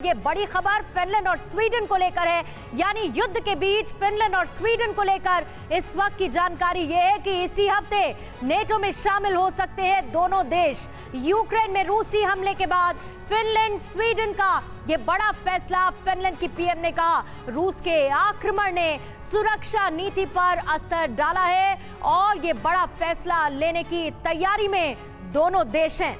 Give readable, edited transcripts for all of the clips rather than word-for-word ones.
ये बड़ी खबर फिनलैंड और स्वीडन को लेकर है, यानी युद्ध के बीच फिनलैंड और स्वीडन को लेकर इस वक्त की जानकारी ये है कि इसी हफ्ते नेटो में शामिल हो सकते हैं दोनों देश। यूक्रेन में रूसी हमले के बाद फिनलैंड स्वीडन का ये बड़ा फैसला। फिनलैंड की पीएम ने कहा रूस के आक्रमण ने सुरक्षा नीति पर असर डाला है और ये बड़ा फैसला लेने की तैयारी में दोनों देश हैं।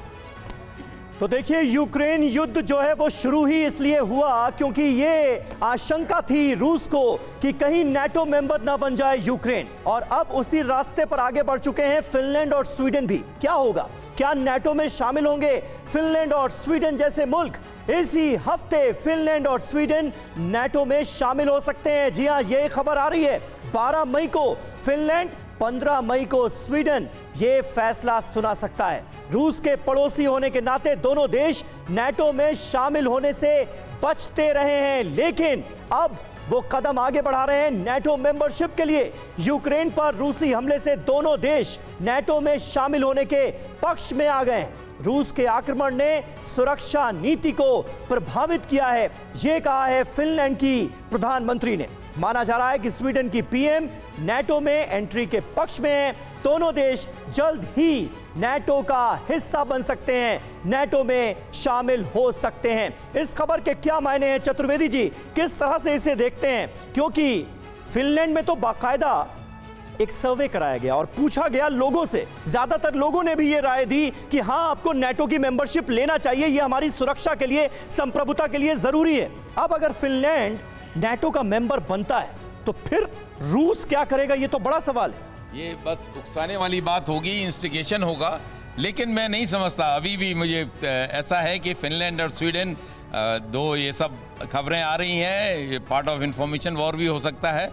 तो देखिए, यूक्रेन युद्ध जो है वो शुरू ही इसलिए हुआ क्योंकि ये आशंका थी रूस को कि कहीं नाटो मेंबर ना बन जाए यूक्रेन, और अब उसी रास्ते पर आगे बढ़ चुके हैं फिनलैंड और स्वीडन भी। क्या होगा, क्या नाटो में शामिल होंगे फिनलैंड और स्वीडन जैसे मुल्क? इसी हफ्ते फिनलैंड और स्वीडन नाटो में शामिल हो सकते हैं। जी हां, ये खबर आ रही है 12 मई को फिनलैंड, 15 मई को स्वीडन ये फैसला सुना सकता है। रूस के पड़ोसी होने के नाते दोनों देश नाटो में शामिल होने से बचते रहे हैं, लेकिन अब वो कदम आगे बढ़ा रहे हैं नाटो मेंबरशिप के लिए। यूक्रेन पर रूसी हमले से दोनों देश नाटो में शामिल होने के पक्ष में आ गए हैं। रूस के आक्रमण ने सुरक्षा नीति को प्रभावित किया है, ये कहा है फिनलैंड की प्रधानमंत्री ने। माना जा रहा है कि स्वीडन की पीएम नाटो में एंट्री के पक्ष में है। दोनों देश जल्द ही नाटो का हिस्सा बन सकते हैं, नाटो में शामिल हो सकते हैं। इस खबर के क्या मायने हैं चतुर्वेदी जी, किस तरह से इसे देखते हैं? क्योंकि फिनलैंड में तो बाकायदा एक सर्वे कराया गया और पूछा गया लोगों से, ज्यादातर लोगों ने भी ये राय दी कि हाँ, आपको नाटो की मेंबरशिप लेना चाहिए, ये हमारी सुरक्षा के लिए, संप्रभुता के लिए जरूरी है। अब अगर फिनलैंड नाटो का मेंबर बनता है तो फिर रूस क्या करेगा, ये तो बड़ा सवाल है। ये बस उकसाने वाली बात होगी, इंस्टिगेशन होगा, लेकिन मैं नहीं समझता अभी भी। मुझे ऐसा है कि फिनलैंड और स्वीडन दो, ये सब खबरें आ रही हैं, ये पार्ट ऑफ इंफॉर्मेशन वॉर भी हो सकता है,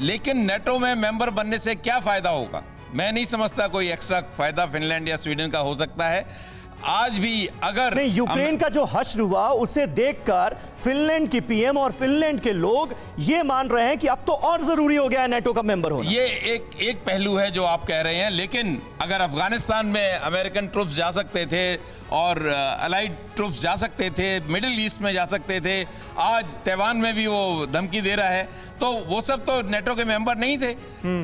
लेकिन नाटो में मेंबर बनने से क्या फ़ायदा होगा? मैं नहीं समझता कोई एक्स्ट्रा फ़ायदा फिनलैंड या स्वीडन का हो सकता है। आज भी अगर नहीं, यूक्रेन का जो हश्र हुआ उसे देखकर फिनलैंड की पीएम और फिनलैंड के लोग ये मान रहे हैं कि अब तो और जरूरी हो गया है नाटो का मेंबर होना। ये एक पहलू है जो आप कह रहे हैं, लेकिन अगर अफगानिस्तान में अमेरिकन ट्रूप्स जा सकते थे और अलाइड ट्रूप्स जा सकते थे, मिडिल ईस्ट में जा सकते थे, आज ताइवान में भी वो धमकी दे रहा है, तो वो सब तो नाटो के मेंबर नहीं थे।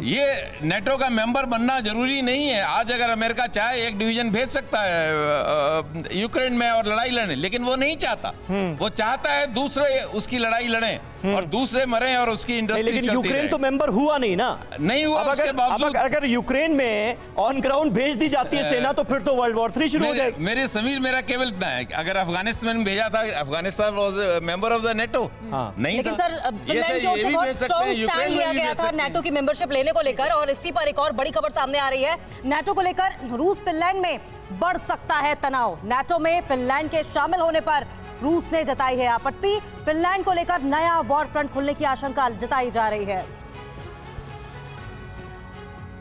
ये नाटो का मेंबर बनना जरूरी नहीं है। आज अगर अमेरिका चाहे एक डिवीजन भेज सकता है यूक्रेन में और लड़ाई लड़ने, लेकिन वो नहीं चाहता। वो चाहता है दूसरे उसकी लड़ाई लड़ें और दूसरे मरें और उसकी इंडस्ट्री लेकिन यूक्रेन तो मेंबर हुआ नहीं ना, नहीं हुआ। अब अगर यूक्रेन में ऑन ग्राउंड भेज दी जाती है सेना तो फिर तो वर्ल्ड वॉर 3 शुरू हो जाएगी। मेरे समीर, मेरा केवल इतना है कि अगर अफगानिस्तान में भेजा था, Afghanistan was member of the NATO नहीं, लेकिन सर फिनलैंड की ओर से बहुत स्ट्रांग स्टैंड लिया गया था नाटो की मेंबरशिप लेने को लेकर, और इसी पर एक और बड़ी खबर सामने आ रही है। नाटो को लेकर रूस फिनलैंड में बढ़ सकता है तनाव। नाटो में फिनलैंड के शामिल होने पर रूस ने जताई है आपत्ति। फिनलैंड को लेकर नया वॉर फ्रंट खुलने की आशंका जताई जा रही है।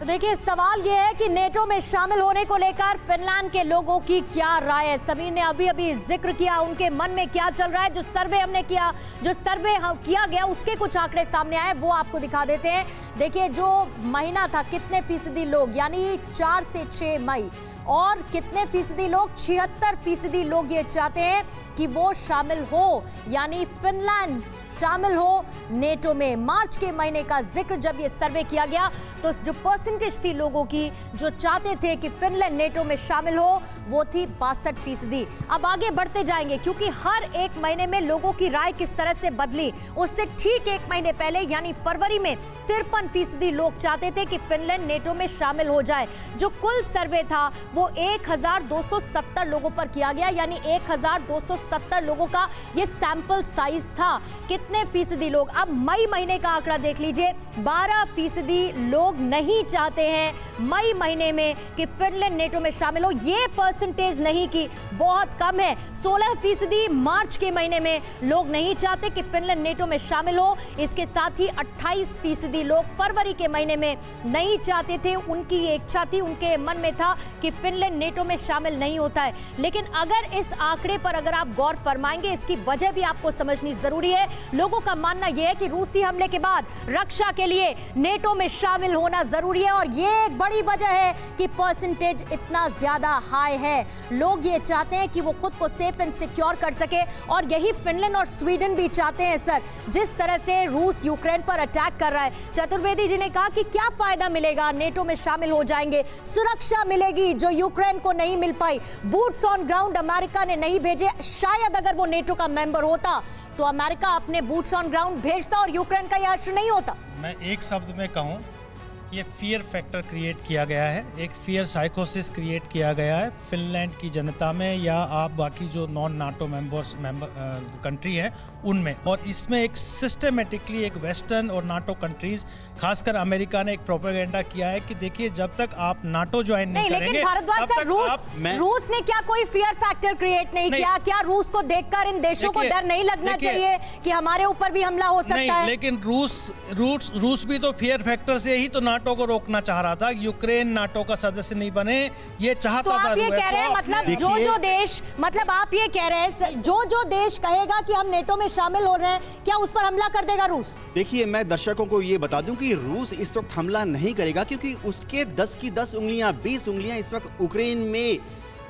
तो देखिए, सवाल यह है कि नेटो में शामिल होने को लेकर फिनलैंड के लोगों की क्या राय है। समीर ने अभी अभी जिक्र किया उनके मन में क्या चल रहा है। जो सर्वे हमने किया, जो सर्वे किया गया, उसके कुछ आंकड़े सामने आए, वो आपको दिखा देते हैं। देखिए, जो महीना था, कितने फीसदी लोग, यानी 4 से 6 मई, और कितने फीसदी लोग, 76% लोग ये चाहते हैं कि वो शामिल हो, यानी फिनलैंड शामिल हो नेटो में। मार्च के महीने का जिक्र जब ये सर्वे किया गया तो जो परसेंटेज थी लोगों की जो चाहते थे कि फिनलैंड नेटो में शामिल हो, वो थी 62%। अब आगे बढ़ते जाएंगे क्योंकि हर एक महीने में लोगों की राय किस तरह से बदली। उससे ठीक एक महीने पहले यानी फरवरी में 53% लोग चाहते थे कि फिनलैंड नेटो में शामिल हो जाए। जो कुल सर्वे था वो 1270 लोगों पर किया गया, यानी 1270 लोगों का ये सैंपल साइज था। कितने फीसदी लोग, अब मई महीने का आंकड़ा देख लीजिए, 12% लोग नहीं चाहते हैं मई महीने में कि फिनलैंड नेटो में शामिल हो। ये परसेंटेज नहीं की बहुत कम है। 16% मार्च के महीने में लोग नहीं चाहते कि फिनलैंड नेटो में शामिल हो। इसके साथ ही 28% लोग फरवरी के महीने में नहीं चाहते थे। उनकी ये इच्छा थी, उनके मन में था कि फिनलैंड नेटो में शामिल नहीं होता है। लेकिन अगर इस आंकड़े पर अगर आप गौर फरमाएंगे, इसकी वजह भी आपको समझनी जरूरी है। लोगों का मानना यह है कि रूसी हमले के बाद रक्षा के लिए नेटो में शामिल होना जरूरी है और ये एक बड़ी वजह है कि परसेंटेज इतना ज्यादा हाई है। लोग ये चाहते हैं कि वो खुद को सेफ एंड सिक्योर कर सके और यही फिनलैंड और स्वीडन भी चाहते हैं। सर, जिस तरह से रूस यूक्रेन पर अटैक कर रहा है, चतुर्वेदी जी ने कहा कि क्या फायदा मिलेगा, नेटो में शामिल हो जाएंगे, सुरक्षा मिलेगी जो यूक्रेन को नहीं मिल पाई, बूट्स ऑन ग्राउंड अमेरिका ने नहीं भेजे। शायद अगर वो नेटो का मेंबर होता तो अमेरिका अपने बूट्स ऑन ग्राउंड भेजता और यूक्रेन का यह अश्र नहीं होता। मैं एक शब्द में कहूं, ये फियर फैक्टर क्रिएट किया गया है, एक फियर साइकोसिस क्रिएट किया गया है फिनलैंड की जनता में या आप बाकी जो नॉन नाटो मेंबर कंट्री हैं उनमें। और इसमें एक सिस्टमेटिकली एक वेस्टर्न और नाटो कंट्रीज, खासकर अमेरिका ने एक प्रोपेगेंडा किया है कि देखिए जब तक आप नाटो ज्वाइन नहीं करेंगे, लेकिन भारद्वाज साहब, रूस ने क्या कोई फियर फैक्टर क्रिएट नहीं किया? क्या रूस को देखकर इन देशों को डर नहीं लगना चाहिए कि हमारे ऊपर भी हमला हो सकता है? लेकिन रूस भी तो फियर फैक्टर से ही तो नाटो को रोकना चाह रहा था। यूक्रेन नाटो का सदस्य नहीं बने, ये चाहता तो था। आप ये कह रहे हैं मतलब आप ये कह रहे हैं जो देश कहेगा कि हम नेटो में शामिल हो रहे हैं, क्या उस पर हमला कर देगा रूस? देखिए, मैं दर्शकों को ये बता दूं कि रूस इस वक्त हमला नहीं करेगा क्योंकि उसके 10 की 10 उंगलियां 20 उंगलियां इस वक्त यूक्रेन में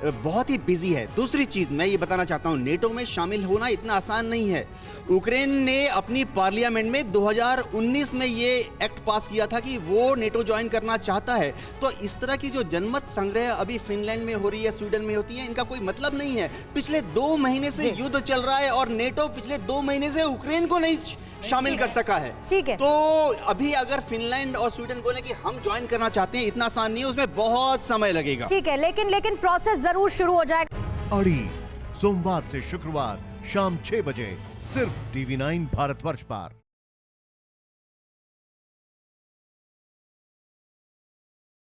बहुत ही बिजी है। दूसरी चीज मैं ये बताना चाहता हूं, नेटो में शामिल होना इतना आसान नहीं है। यूक्रेन ने अपनी पार्लियामेंट में 2019 में ये एक्ट पास किया था कि वो नेटो ज्वाइन करना चाहता है। तो इस तरह की जो जनमत संग्रह अभी फिनलैंड में हो रही है, स्वीडन में होती है, इनका कोई मतलब नहीं है। पिछले 2 महीने से युद्ध चल रहा है और नेटो पिछले 2 महीने से यूक्रेन को नहीं शामिल कर सका है। ठीक है। तो अभी अगर फिनलैंड और स्वीडन बोले कि हम ज्वाइन करना चाहते हैं, इतना आसान नहीं है, उसमें बहुत समय लगेगा। ठीक है, लेकिन प्रोसेस जरूर शुरू हो जाएगा। अड़ी सोमवार से शुक्रवार शाम 6 बजे सिर्फ TV9 भारतवर्ष पर।